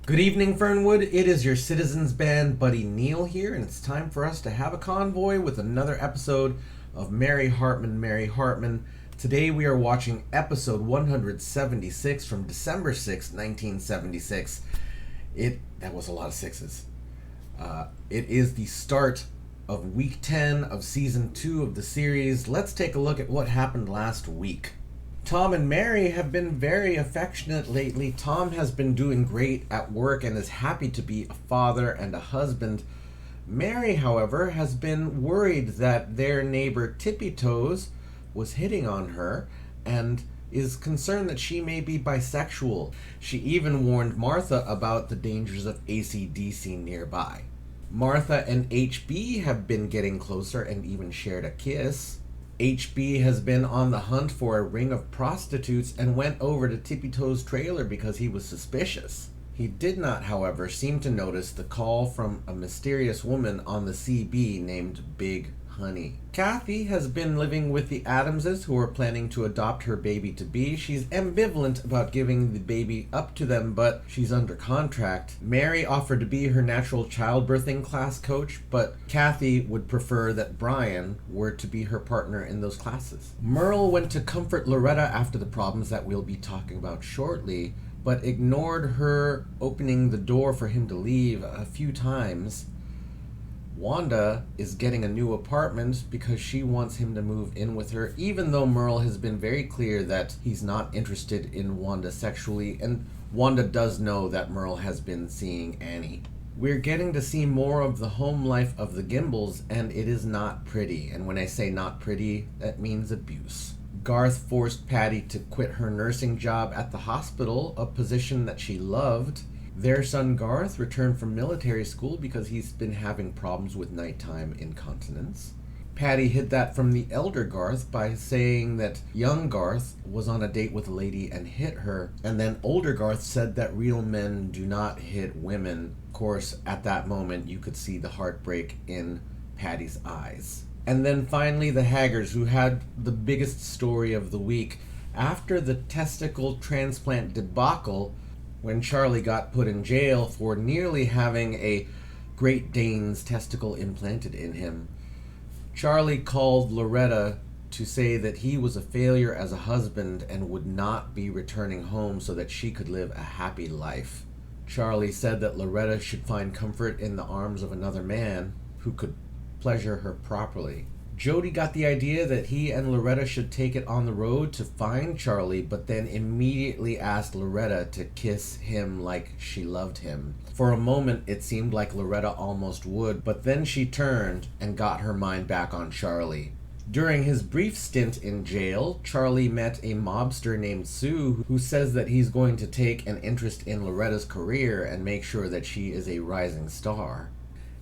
Good evening, Fernwood. It is your Citizens Band buddy Neil here, and it's time for us to have a convoy with another episode of Mary Hartman, Mary Hartman. Today we are watching episode 176 from December 6th, 1976. That was a lot of sixes. It is the start of week 10 of season 2 of the series. Let's take a look at what happened last week. Tom and Mary have been very affectionate lately. Tom has been doing great at work and is happy to be a father and a husband. Mary, however, has been worried that their neighbor Tippy Toes was hitting on her and is concerned that she may be bisexual. She even warned Martha about the dangers of AC/DC nearby. Martha and HB have been getting closer and even shared a kiss. HB has been on the hunt for a ring of prostitutes and went over to Tippy Toes' trailer because he was suspicious. He did not, however, seem to notice the call from a mysterious woman on the CB named Big Honey. Kathy has been living with the Adamses, who are planning to adopt her baby-to-be. She's ambivalent about giving the baby up to them, but she's under contract. Mary offered to be her natural childbirthing class coach, but Kathy would prefer that Brian were to be her partner in those classes. Merle went to comfort Loretta after the problems that we'll be talking about shortly, but ignored her opening the door for him to leave a few times. Wanda is getting a new apartment because she wants him to move in with her, even though Merle has been very clear that he's not interested in Wanda sexually, and Wanda does know that Merle has been seeing Annie. We're getting to see more of the home life of the Gimbles, and it is not pretty. And when I say not pretty, that means abuse. Garth forced Patty to quit her nursing job at the hospital, a position that she loved. Their son Garth returned from military school because he's been having problems with nighttime incontinence. Patty hid that from the elder Garth by saying that young Garth was on a date with a lady and hit her, and then older Garth said that real men do not hit women. Of course, at that moment, you could see the heartbreak in Patty's eyes. And then finally, the Haggers, who had the biggest story of the week. After the testicle transplant debacle, when Charlie got put in jail for nearly having a Great Dane's testicle implanted in him, Charlie called Loretta to say that he was a failure as a husband and would not be returning home so that she could live a happy life. Charlie said that Loretta should find comfort in the arms of another man who could pleasure her properly. Jody got the idea that he and Loretta should take it on the road to find Charlie, but then immediately asked Loretta to kiss him like she loved him. For a moment, it seemed like Loretta almost would, but then she turned and got her mind back on Charlie. During his brief stint in jail, Charlie met a mobster named Sue who says that he's going to take an interest in Loretta's career and make sure that she is a rising star.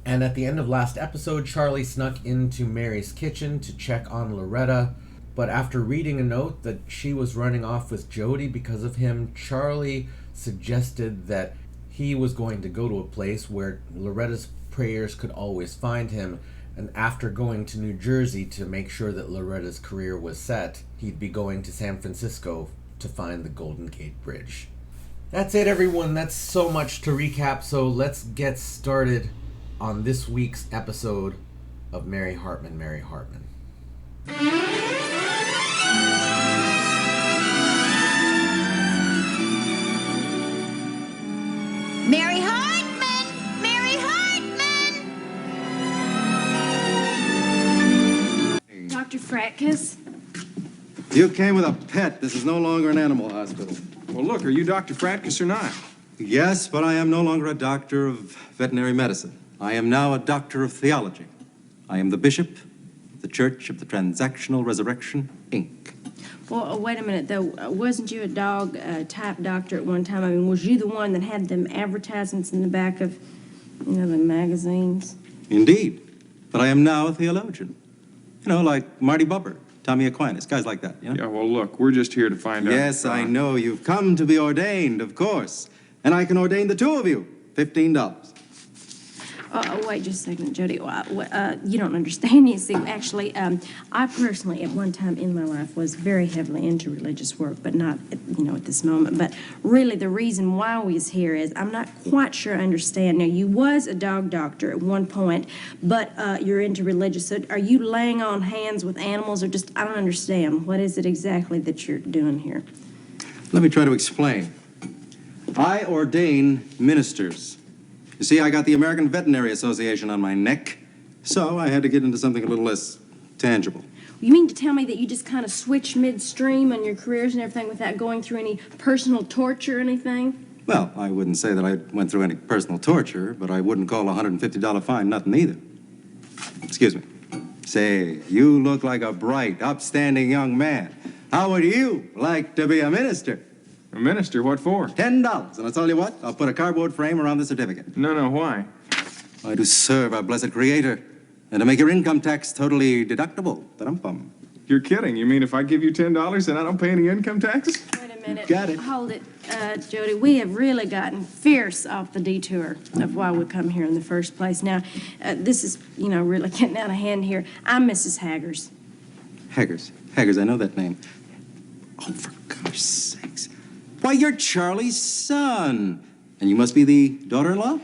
And at the end of last episode, Charlie snuck into Mary's kitchen to check on Loretta, but after reading a note that she was running off with Jody because of him, Charlie suggested that he was going to go to a place where Loretta's prayers could always find him, and after going to New Jersey to make sure that Loretta's career was set, he'd be going to San Francisco to find the Golden Gate Bridge. That's it, everyone. That's so much to recap, so let's get started on this week's episode of Mary Hartman, Mary Hartman. Mary Hartman! Mary Hartman! Dr. Fratkus? You came with a pet. This is no longer an animal hospital. Well, look, are you Dr. Fratkus or not? Yes, but I am no longer a doctor of veterinary medicine. I am now a doctor of theology. I am the bishop of the Church of the Transactional Resurrection, Inc. Well, wait a minute, though. Wasn't you a dog type doctor at one time? I mean, was you the one that had them advertisements in the back of, the magazines? Indeed. But I am now a theologian. You know, like Marty Bubber, Tommy Aquinas, guys like that, you know? Yeah, well, look, we're just here to find out. Yes, I know. You've come to be ordained, of course. And I can ordain the two of you. $15. Wait just a second, Jody. You don't understand. You see, actually, I personally, at one time in my life, was very heavily into religious work, but not, at this moment. But really, the reason why we is here is I'm not quite sure I understand. Now, you was a dog doctor at one point, but you're into religious. So are you laying on hands with animals, or just, I don't understand. What is it exactly that you're doing here? Let me try to explain. I ordain ministers. You see, I got the American Veterinary Association on my neck, so I had to get into something a little less tangible. You mean to tell me that you just kind of switched midstream on your careers and everything without going through any personal torture or anything? Well, I wouldn't say that I went through any personal torture, but I wouldn't call a $150 fine nothing either. Excuse me. Say, you look like a bright, upstanding young man. How would you like to be a minister? A minister? What for? $10. And I'll tell you what, I'll put a cardboard frame around the certificate. No, why? Why, to serve our blessed Creator and to make your income tax totally deductible. Ta-dum-bum. You're kidding. You mean if I give you $10 and I don't pay any income tax? Wait a minute. Got it. Hold it, Jody. We have really gotten fierce off the detour of why we come here in the first place. Now, this is, really getting out of hand here. I'm Mrs. Haggers. Haggers, I know that name. Oh, for gosh sakes. Why, you're Charlie's son. And you must be the daughter-in-law?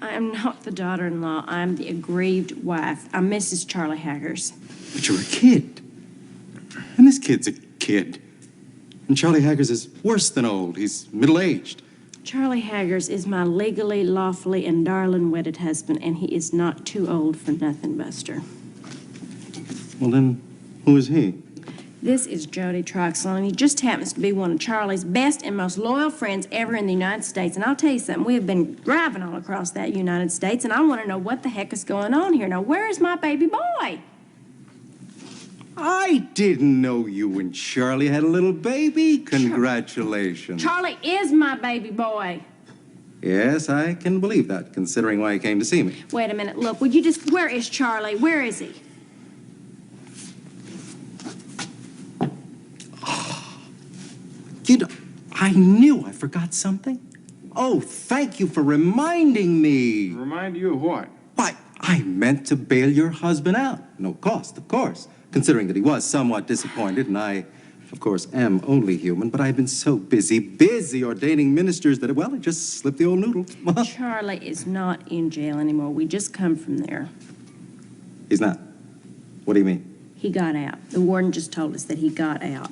I am not the daughter-in-law. I'm the aggrieved wife. I'm Mrs. Charlie Haggers. But you're a kid. And this kid's a kid. And Charlie Haggers is worse than old. He's middle-aged. Charlie Haggers is my legally, lawfully, and darling wedded husband, and he is not too old for nothing, Buster. Well, then, who is he? This is Jody Troxell, and he just happens to be one of Charlie's best and most loyal friends ever in the United States. And I'll tell you something, we have been driving all across that United States, and I want to know what the heck is going on here. Now, where is my baby boy? I didn't know you and Charlie had a little baby. Congratulations. Charlie is my baby boy. Yes, I can believe that, considering why he came to see me. Wait a minute, look, would you just, where is Charlie? Where is he? I knew I forgot something. Oh, thank you for reminding me. Remind you of what? Why, I meant to bail your husband out. No cost, of course, considering that he was somewhat disappointed, and I, of course, am only human, but I've been so busy ordaining ministers that, well, it just slipped the old noodle. Charlie is not in jail anymore. We just come from there. He's not. What do you mean? He got out. The warden just told us that he got out.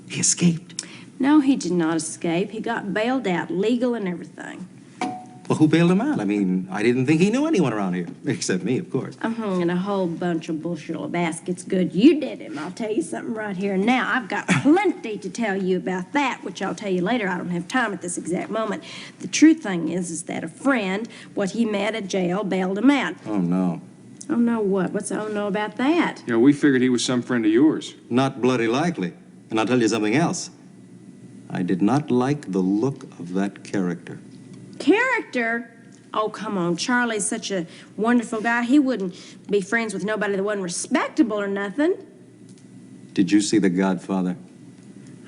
He escaped. No, he did not escape. He got bailed out, legal and everything. Well, who bailed him out? I mean, I didn't think he knew anyone around here, except me, of course. I'm hung in a whole bunch of bushel of baskets. Good, you did him. I'll tell you something right here and now. I've got plenty to tell you about that, which I'll tell you later. I don't have time at this exact moment. The true thing is that a friend, what he met at jail, bailed him out. Oh, no. Oh, no, what? What's the oh, no about that? Yeah, we figured he was some friend of yours. Not bloody likely. And I'll tell you something else. I did not like the look of that character. Character? Oh, come on. Charlie's such a wonderful guy. He wouldn't be friends with nobody that wasn't respectable or nothing. Did you see The Godfather?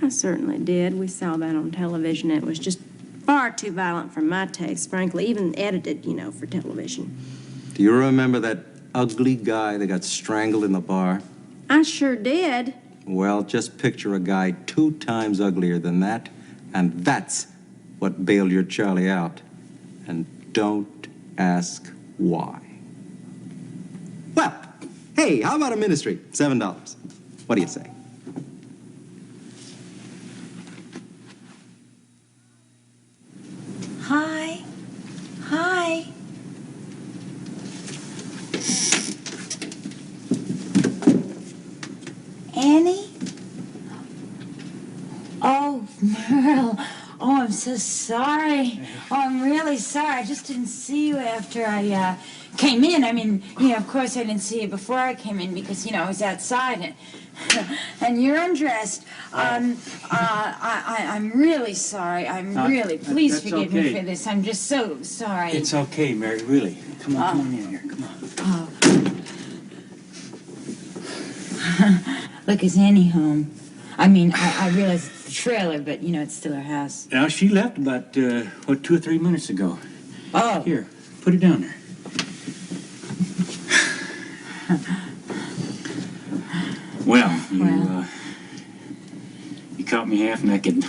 I certainly did. We saw that on television. It was just far too violent for my taste, frankly, even edited, for television. Do you remember that ugly guy that got strangled in the bar? I sure did. Well, just picture a guy 2 times uglier than that, and that's what bailed your Charlie out. And don't ask why. Well, hey, how about a ministry? $7. What do you say? Hi. Hi. Annie? Oh, Merle. Oh, I'm so sorry. Oh, I'm really sorry. I just didn't see you after I came in. I mean, of course I didn't see you before I came in because, I was outside and you're undressed. I'm really sorry. Please forgive me for this. I'm just so sorry. It's okay, Mary, really. Come on in here. Come on. Oh. Look, is Annie home? I mean, I realize it's the trailer, but, it's still her house. Now, she left about, 2 or 3 minutes ago. Oh. Here, put it down there. Well, Well. You caught me half naked.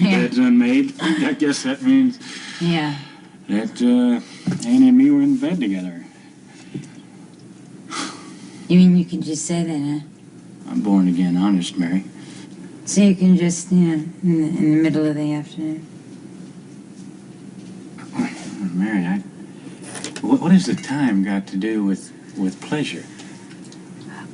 Bed's unmade. I guess that means Yeah. that Annie and me were in bed together. You mean you can just say that, huh? I'm born again, honest, Mary. So you can just, in the middle of the afternoon. Mary, what has the time got to do with pleasure?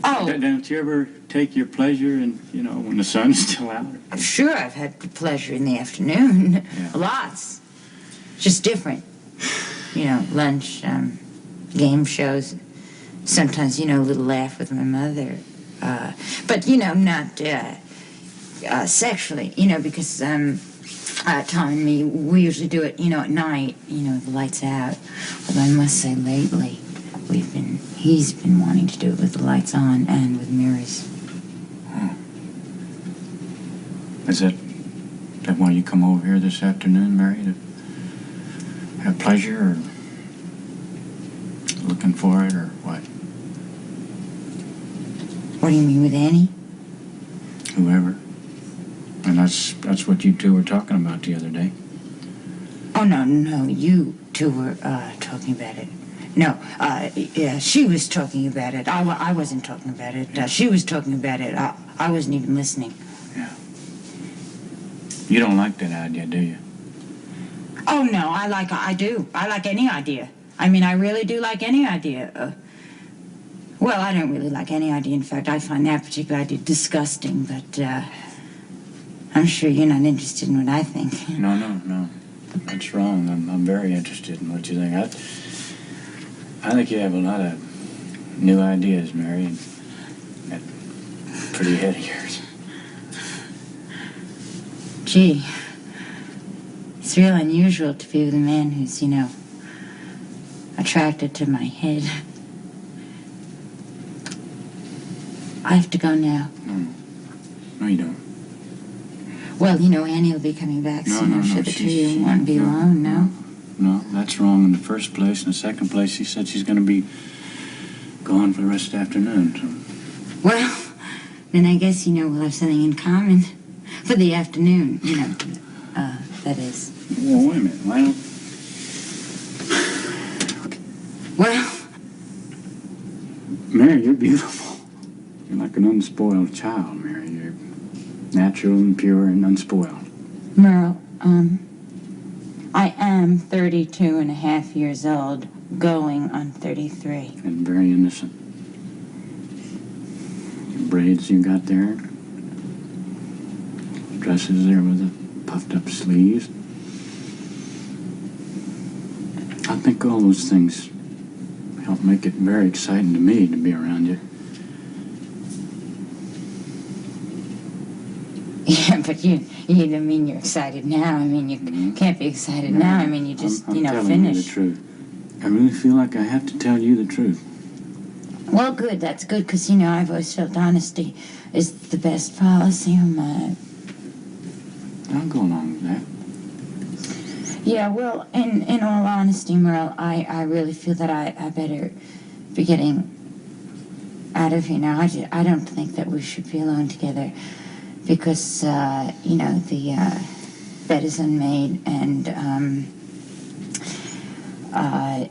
Oh, Don't you ever take your pleasure when the sun's still out? sure, I've had pleasure in the afternoon. Yeah. Lots. Just different. Lunch, game shows. Sometimes, a little laugh with my mother. But, not sexually, because Tom and me, we usually do it, at night, with the lights out. Although I must say lately, he's been wanting to do it with the lights on and with mirrors. Is that why you come over here this afternoon, Mary, to have pleasure, or looking for it, or what? What do you mean with Annie? Whoever. And that's what you two were talking about the other day. Oh, no, you two were talking about it. No, yeah, she was talking about it. I wasn't talking about it. She was talking about it. I wasn't even listening. Yeah. You don't like that idea, do you? Oh, no, I do. I like any idea. I mean, I really do like any idea. Well, I don't really like any idea. In fact, I find that particular idea disgusting, but I'm sure you're not interested in what I think. No. That's wrong. I'm very interested in what you think. I think you have a lot of new ideas, Mary, and that pretty head of yours. Gee, it's real unusual to be with a man who's, attracted to my head. I have to go now. No, you don't. Well, Annie will be coming back soon. I'm sure the two of you won't be alone, no? No, that's wrong in the first place. In the second place, she said she's going to be gone for the rest of the afternoon. So. Well, then I guess, we'll have something in common. For the afternoon, that is. Well, wait a minute. Why don't... Well... Mary, you're beautiful. You're like an unspoiled child, Mary. You're natural and pure and unspoiled. Merle, I am 32 and a half years old, going on 33. And very innocent. Your braids you got there. Dresses there with the puffed up sleeves. I think all those things help make it very exciting to me to be around you. Yeah, but you don't mean you're excited now. I mean, you can't be excited now. I mean, you just, I'm telling finish. you the truth. I really feel like I have to tell you the truth. Well, good. That's good, because, I've always felt honesty is the best policy of mine. I'll go along with that. Yeah, well, in all honesty, Merle, I really feel that I better be getting out of here now. I don't think that we should be alone together because, the bed is unmade, and I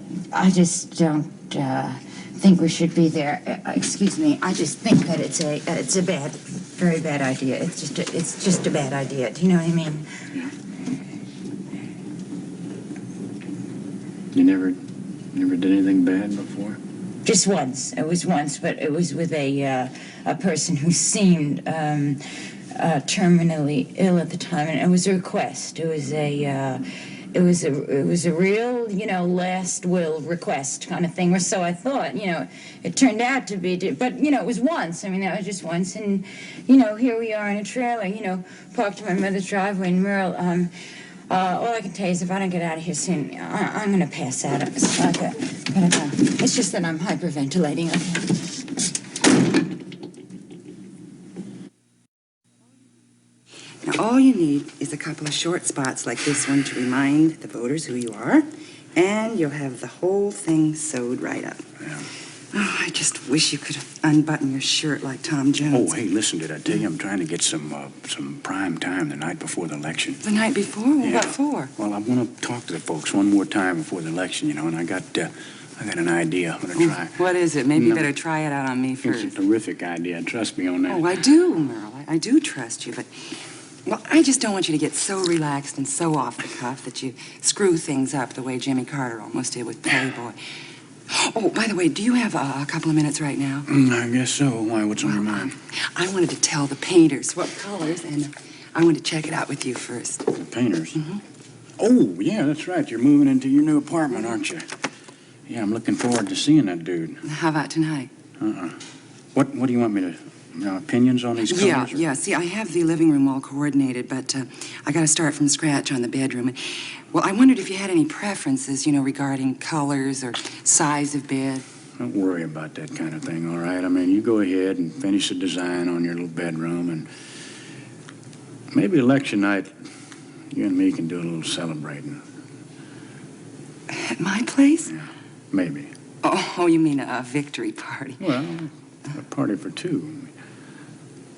just don't think we should be there. Excuse me. I just think that it's a very bad idea. It's just a bad idea. Do you know what I mean? Yeah. You never did anything bad before? Just once. It was once, but it was with a person who seemed terminally ill at the time, and it was a request. It was a real, last will request kind of thing, or so I thought. It turned out to be, but it was once. I mean, that was just once, and here we are in a trailer, parked in my mother's driveway in Merle. All I can tell you is if I don't get out of here soon, I'm gonna pass out. So I gotta go. It's just that I'm hyperventilating. Now, all you need is a couple of short spots like this one to remind the voters who you are, and you'll have the whole thing sewed right up. Yeah. Oh, I just wish you could unbutton your shirt like Tom Jones. Oh, hey, listen, did I tell you I'm trying to get some prime time the night before the election? The night before? Well, Yeah. what for? Well, I want to talk to the folks one more time before the election, and I got an idea. I'm going to try. What is it? Maybe you No. better try it out on me It's first. a terrific idea. Trust me on that. Oh, I do, Merle. I do trust you, but... Well, I just don't want you to get so relaxed and so off the cuff that you screw things up the way Jimmy Carter almost did with Playboy. Oh, by the way, do you have a couple of minutes right now? I guess so. Why? What's on your mind? I wanted to tell the painters what colors, and I wanted to check it out with you first. The painters? Oh, yeah, that's right. You're moving into your new apartment, aren't you? Yeah, I'm looking forward to seeing that dude. How about tonight? What do you want me to... opinions on these colors? Yeah. See, I have the living room all coordinated, but I got to start from scratch on the bedroom. Well, I wondered if you had any preferences, regarding colors or size of bed. Don't worry about that kind of thing, all right? I mean, you go ahead and finish the design on your little bedroom, and maybe election night, you and me can do a little celebrating. At my place? Yeah, maybe. Oh, you mean a victory party? Well, a party for two.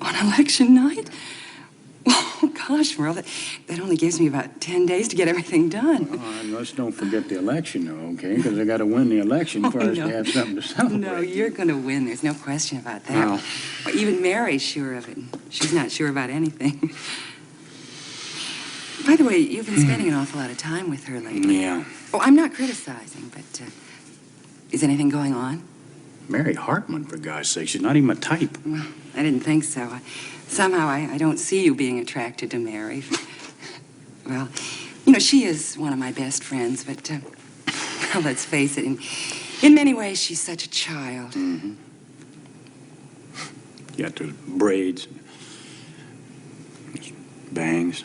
On election night? Oh, gosh, Merle, that only gives me about 10 days to get everything done. Oh, let's don't forget the election, though, okay? Because I got to win the election first no. to have something to celebrate. No, you're going to win. There's no question about that. Well. Well, even Mary's sure of it. She's not sure about anything. By the way, you've been spending an awful lot of time with her lately. Yeah. Oh, I'm not criticizing, but is anything going on? Mary Hartman, for God's sake. She's not even my type. Well, I didn't think so. Somehow I don't see you being attracted to Mary. Well, she is one of my best friends, but well, let's face it, in many ways, she's such a child. Mm-hmm. You got those braids, bangs,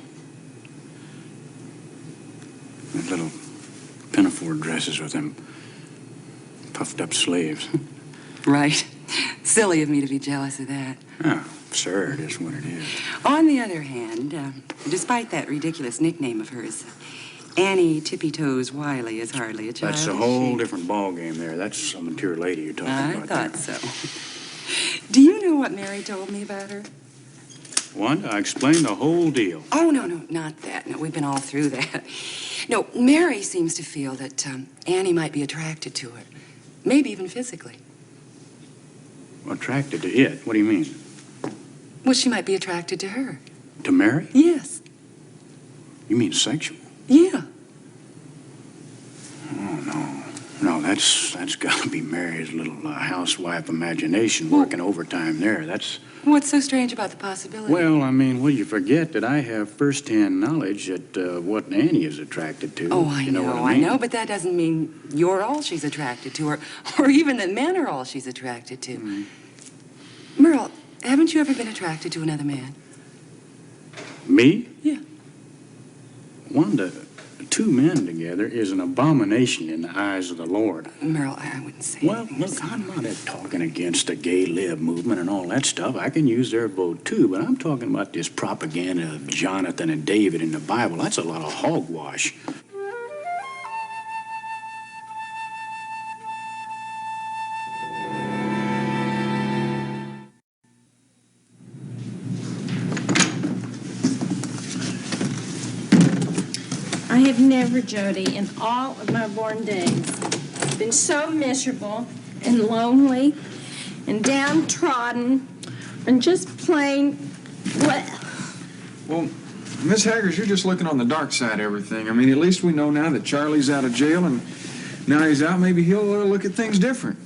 those little pinafore dresses with them puffed up sleeves. Right. Silly of me to be jealous of that. Oh, absurd is what it is. On the other hand, despite that ridiculous nickname of hers, Annie Tippy Toes Wiley is hardly a child. That's a is whole she? different ballgame there. That's a mature lady you're talking I about thought there. so. Do you know what Mary told me about her? Wanda, I explained the whole deal. Oh, no, not that. No, we've been all through that. No, Mary seems to feel that Annie might be attracted to her. Maybe even physically. Attracted to it? What do you mean? Well, she might be attracted to her. To Mary? Yes. You mean sexual? Yeah. Oh, no. No, that's got to be Mary's little housewife imagination working overtime there. That's... What's so strange about the possibility? Well, I mean, you forget that I have first-hand knowledge at what Annie is attracted to. Oh, I You know, what I know, but that doesn't mean you're all she's attracted to, or even that men are all she's attracted to. Mm-hmm. Merle, haven't you ever been attracted to another man? Me? Yeah. Wanda, two men together is an abomination in the eyes of the Lord. Merle, I wouldn't say Well, anything. look, I'm not talking against the gay lib movement and all that stuff. I can use their vote, too, but I'm talking about this propaganda of Jonathan and David in the Bible. That's a lot of hogwash. I have never, Jody, in all of my born days, been so miserable and lonely and downtrodden and just plain, well, Well, Miss Haggers, you're just looking on the dark side of everything. I mean, at least we know now that Charlie's out of jail, and now he's out, maybe he'll look at things different.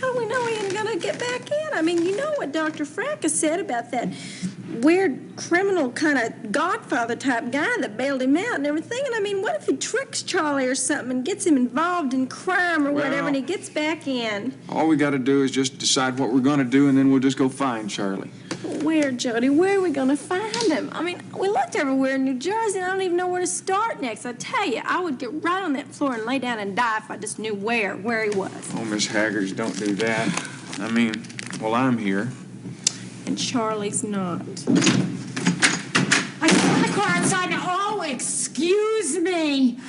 how do we know he ain't gonna get back in? I mean, you know what Dr. Fracas said about that weird criminal kind of Godfather type guy that bailed him out and everything. And I mean, what if he tricks Charlie or something and gets him involved in crime or whatever and he gets back in? All we got to do is just decide what we're going to do, and then we'll just go find Charlie. Where, Jody? Where are we going to find him? I mean, we looked everywhere in New Jersey, and I don't even know where to start next. I tell you, I would get right on that floor and lay down and die if I just knew where he was. Oh, Miss Haggers, don't do that. I mean, well, I'm here. And Charlie's not. I saw the car outside now. Oh, excuse me.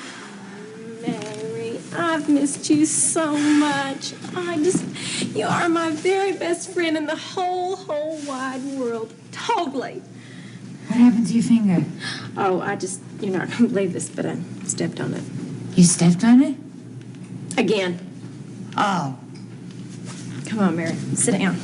Mary, I've I've missed you so much. You are my very best friend in the whole wide world. Totally. What happened to your finger? Oh, you're not going to believe this, but I stepped on it. You stepped on it? Again. Oh. Come on, Mary. Sit down.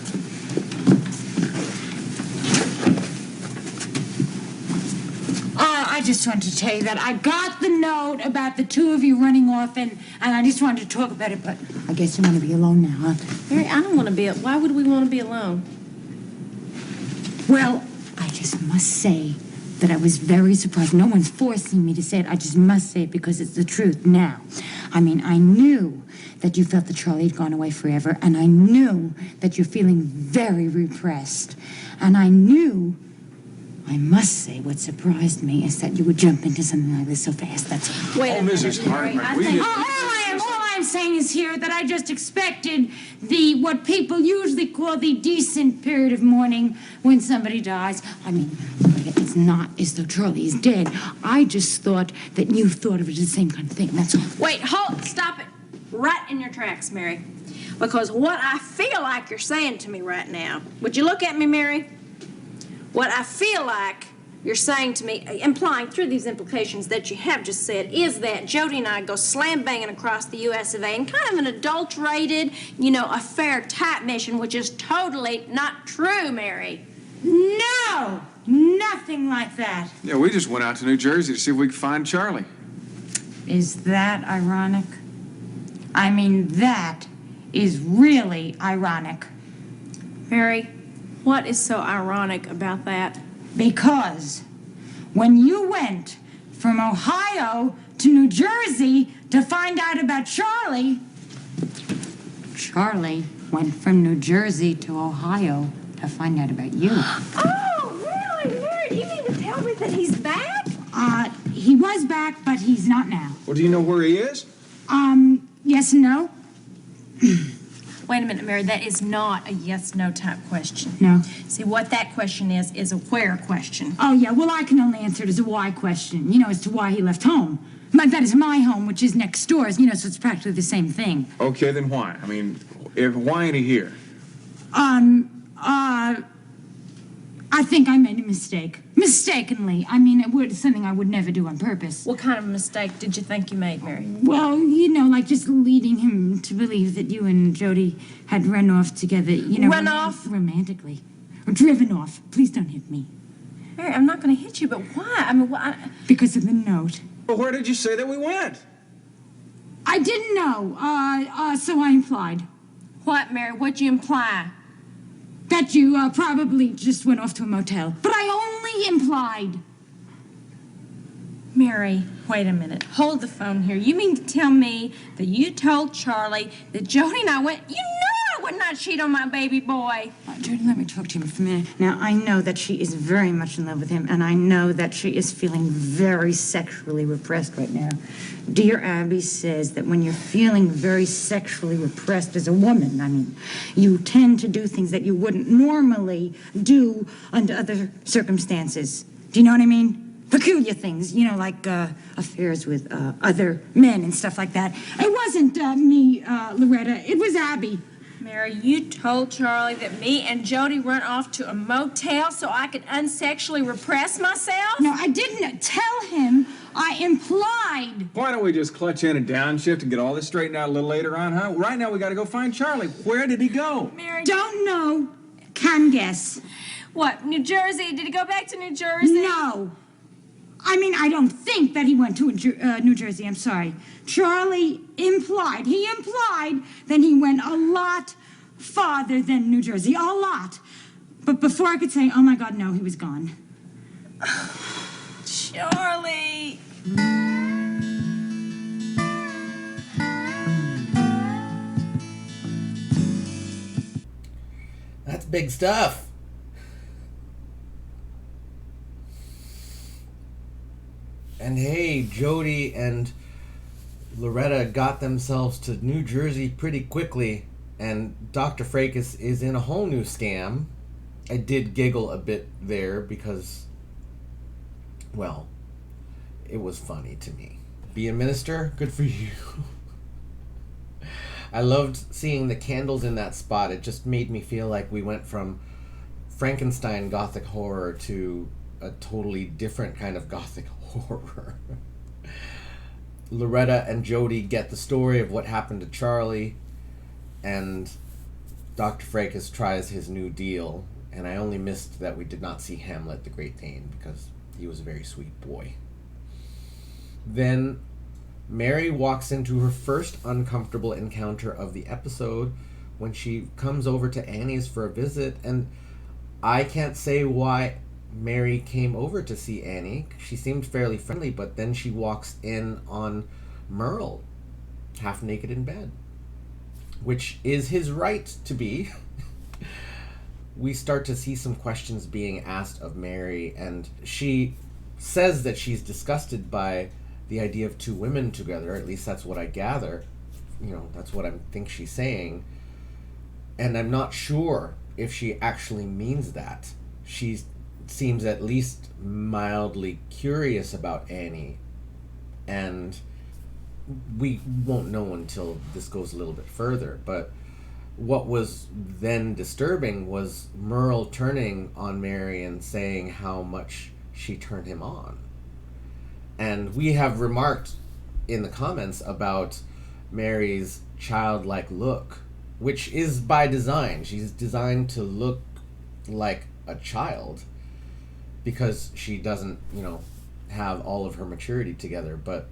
I just wanted to tell you that I got the note about the two of you running off, and I just wanted to talk about it, but I guess you want to be alone now, huh? Mary, I don't want to be... Why would we want to be alone? Well, I just must say that I was very surprised. No one's forcing me to say it. I just must say it because it's the truth now. I mean, I knew that you felt that Charlie had gone away forever, and I knew that you're feeling very repressed. And I knew, I must say, what surprised me is that you would jump into something like this so fast. That's all. Wait a minute, Mrs. Mary. Hartman, I we think... did- All I'm saying is here that I just expected what people usually call the decent period of mourning when somebody dies. I mean, it's not as though Charlie is dead. I just thought that you thought of it as the same kind of thing, that's all. Wait, hold, stop it. Right in your tracks, Mary. Because what I feel like you're saying to me right now, would you look at me, Mary? What I feel like you're saying to me, implying through these implications that you have just said, is that Jody and I go slam-banging across the U.S. of A. in kind of an adulterated, affair type mission, which is totally not true, Mary. No, nothing like that. Yeah, we just went out to New Jersey to see if we could find Charlie. Is that ironic? I mean, that is really ironic. Mary, what is so ironic about that? Because when you went from Ohio to New Jersey to find out about Charlie went from New Jersey to Ohio to find out about you. Oh, really, Mary? Do you mean to tell me that he's back? He was back, but he's not now. Well, do you know where he is? Yes and no? Wait a minute, Mary. That is not a yes-no type question. No. See, what that question is a where question. Oh, yeah, well, I can only answer it as a why question, as to why he left home. That is my home, which is next door, so it's practically the same thing. Okay, then why? I mean, why ain't he here? I think I made a mistake. Mistakenly. I mean, it's something I would never do on purpose. What kind of mistake did you think you made, Mary? Well, like just leading him to believe that you and Jody had run off together, Run off? Romantically. Or driven off. Please don't hit me. Mary, I'm not going to hit you, but why? I mean, why? Because of the note. Well, where did you say that we went? I didn't know, so I implied. What, Mary? What'd you imply? That you probably just went off to a motel. But I only implied. Mary, wait a minute. Hold the phone here. You mean to tell me that you told Charlie that Jody and I went... You know I would not cheat on my baby boy. Jody, let me talk to him for a minute. Now, I know that she is very much in love with him, and I know that she is feeling very sexually repressed right now. Dear Abby says that when you're feeling very sexually repressed as a woman, you tend to do things that you wouldn't normally do under other circumstances. Do you know what I mean? Peculiar things, like affairs with other men and stuff like that. It wasn't me, Loretta. It was Abby. Mary, you told Charlie that me and Jody run off to a motel so I could unsexually repress myself? No, I didn't tell him. I implied. Why don't we just clutch in and downshift and get all this straightened out a little later on, huh? Right now we got to go find Charlie. Where did he go? Mary... Don't know. Can guess. What, New Jersey? Did he go back to New Jersey? No. I don't think that he went to New Jersey. I'm sorry. Charlie implied. He implied that he went a lot farther than New Jersey. A lot. But before I could say, oh, my God, no, he was gone. Charlie. That's big stuff. And hey, Jody and Loretta got themselves to New Jersey pretty quickly, and Dr. Fracas is in a whole new scam. I did giggle a bit there because, well, it was funny to me. Be a minister? Good for you. I loved seeing the candles in that spot. It just made me feel like we went from Frankenstein gothic horror to a totally different kind of gothic horror. Loretta and Jody get the story of what happened to Charlie, and Dr. Fracas tries his new deal, and I only missed that we did not see Hamlet the Great Dane, because he was a very sweet boy. Then Mary walks into her first uncomfortable encounter of the episode when she comes over to Annie's for a visit, and I can't say why Mary came over to see Annie. She seemed fairly friendly, but then she walks in on Merle, half naked in bed, which is his right to be. We start to see some questions being asked of Mary, and she says that she's disgusted by the idea of two women together. At least that's what I gather. That's what I think she's saying. And I'm not sure if she actually means that. She seems at least mildly curious about Annie, and we won't know until this goes a little bit further. But what was then disturbing was Merle turning on Mary and saying how much she turned him on. And we have remarked in the comments about Mary's childlike look, which is by design. She's designed to look like a child because she doesn't, have all of her maturity together. But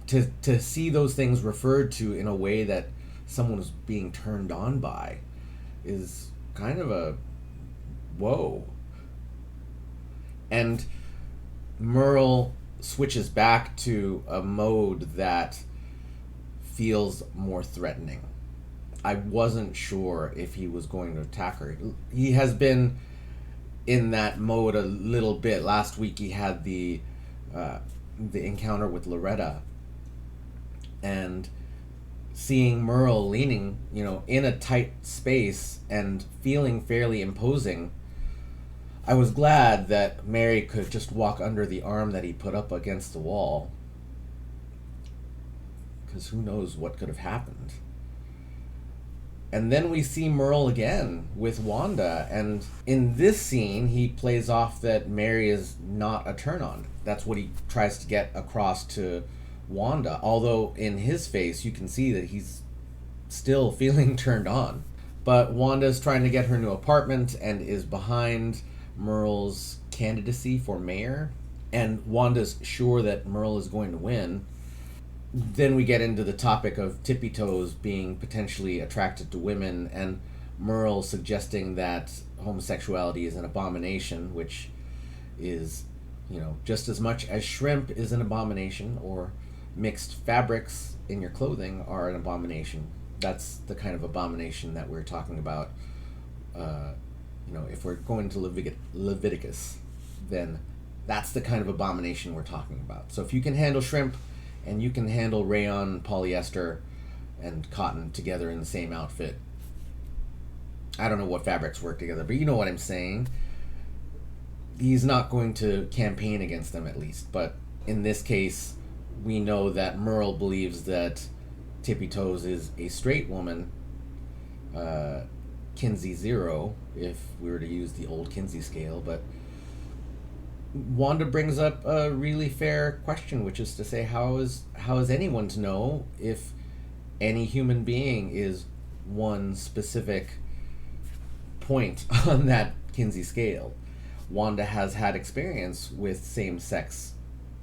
to see those things referred to in a way that someone is being turned on by is kind of a whoa. And Merle switches back to a mode that feels more threatening. I wasn't sure if he was going to attack her. He has been in that mode a little bit. Last week he had the encounter with Loretta, and seeing Merle leaning, in a tight space and feeling fairly imposing, I was glad that Mary could just walk under the arm that he put up against the wall, because who knows what could have happened. And then we see Merle again with Wanda, and in this scene he plays off that Mary is not a turn-on. That's what he tries to get across to Wanda, although in his face you can see that he's still feeling turned on. But Wanda's trying to get her new apartment and is behind Merle's candidacy for mayor, and Wanda's sure that Merle is going to win. Then we get into the topic of Tippy Toes being potentially attracted to women, and Merle suggesting that homosexuality is an abomination, which is, just as much as shrimp is an abomination, or mixed fabrics in your clothing are an abomination. That's the kind of abomination that we're talking about. If we're going to Leviticus, then that's the kind of abomination we're talking about. So if you can handle shrimp, and you can handle rayon, polyester, and cotton together in the same outfit, I don't know what fabrics work together, but you know what I'm saying. He's not going to campaign against them, at least. But in this case, we know that Merle believes that Tippy Toes is a straight woman, Kinsey 0, if we were to use the old Kinsey scale. But Wanda brings up a really fair question, which is to say, how is anyone to know if any human being is one specific point on that Kinsey scale? Wanda has had experience with same-sex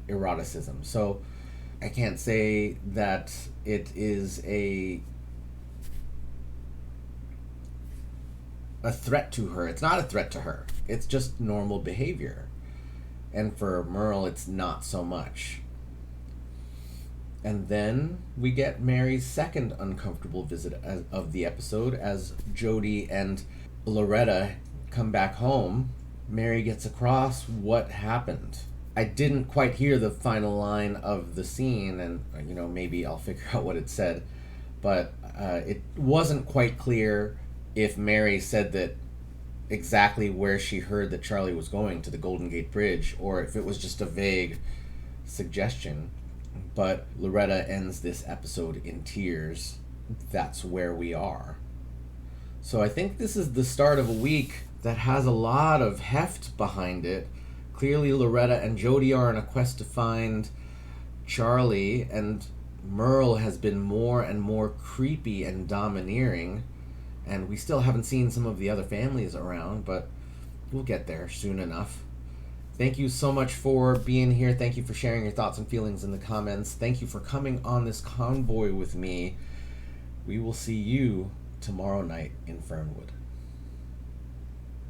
eroticism, so I can't say that it is a threat to her. It's not a threat to her. It's just normal behavior. And for Merle, it's not so much. And then we get Mary's second uncomfortable visit of the episode as Jody and Loretta come back home. Mary gets across what happened. I didn't quite hear the final line of the scene, and maybe I'll figure out what it said, but it wasn't quite clear if Mary said that exactly where she heard that Charlie was going, to the Golden Gate Bridge, or if it was just a vague suggestion. But Loretta ends this episode in tears, that's where we are. So I think this is the start of a week that has a lot of heft behind it. Clearly Loretta and Jody are on a quest to find Charlie, and Merle has been more and more creepy and domineering, and we still haven't seen some of the other families around, but we'll get there soon enough. Thank you so much for being here. Thank you for sharing your thoughts and feelings in the comments. Thank you for coming on this convoy with me. We will see you tomorrow night in Fernwood.